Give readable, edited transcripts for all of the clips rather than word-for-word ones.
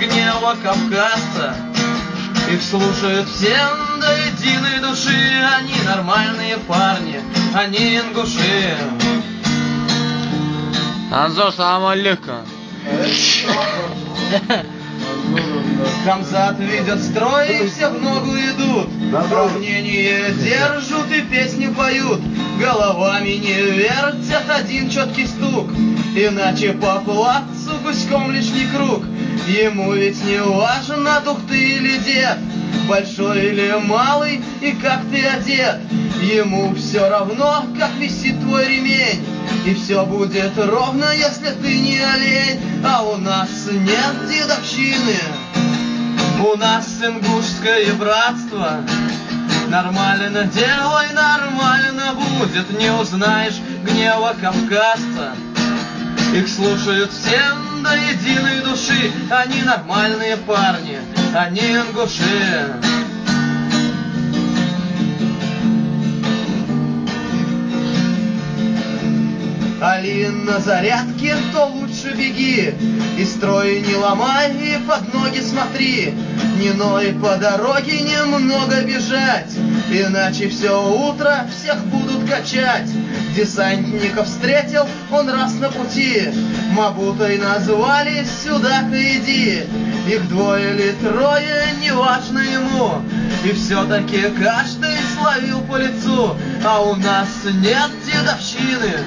гнева кавказца. Их слушают все до единой души. Они нормальные парни, они ингуши. Анзор, салам алейкум. Хамзат видят строй и все в ногу идут. Равнение держат и песни поют. Головами не вертят, один четкий стук. Иначе по плацу гуськом лишний круг. Ему ведь не важно, дух ты или дед, большой или малый, и как ты одет. Ему все равно, как висит твой ремень. И все будет ровно, если ты не олень. А у нас нет дедовщины, у нас ингушское братство. Нормально делай, нормально будет. Не узнаешь гнева кавказца. Их слушают всем до единой души. Они нормальные парни, они ингуши. Али на зарядке, то лучше беги. И строй не ломай, и под ноги смотри. Не ной по дороге немного бежать, иначе все утро всех будут качать. Десантников встретил он раз на пути, Мабутой назвали, сюда-ка иди. Их двое или трое, неважно ему, и все-таки каждый словил по лицу. А у нас нет дедовщины,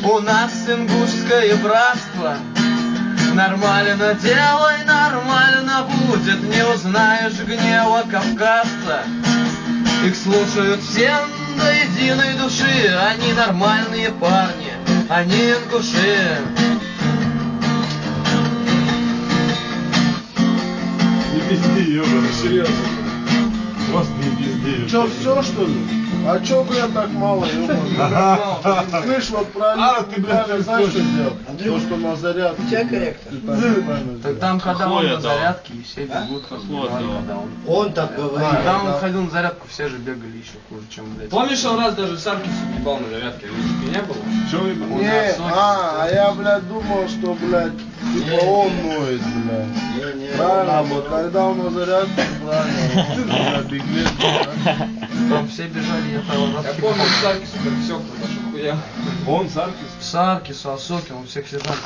у нас ингушское братство. Нормально делай, нормально будет. Не узнаешь гнева кавказца. Их слушают все до единой души. Они нормальные парни, они ингуши. Не пизди, ёбаный, серьезно. Просто не пизди. Че, все что ли? А че, блядь, так мало, ёбаный? Слышь, вот правильно, ты, блядь, знаешь, что слышишь? сделал? То, что на зарядке. У тебя корректор. Так там, когда он на зарядке, и все бегут, Он так говорит. Когда он ходил на зарядку, все же бегали еще хуже, чем, блядь. Помнишь, он раз даже Саркису ебал на зарядке, не было? Чё вы, блядь? Не, а я, блядь, думал, что, блядь, типа он ноет, блядь. Правильно, вот когда он на зарядке, правильно, ты, блядь, беглец, блядь. Там все бежали, я того Я помню Саркису, как все, потому что хуя. Он, Саркис? Саркис, Асокин, он всех сержантов.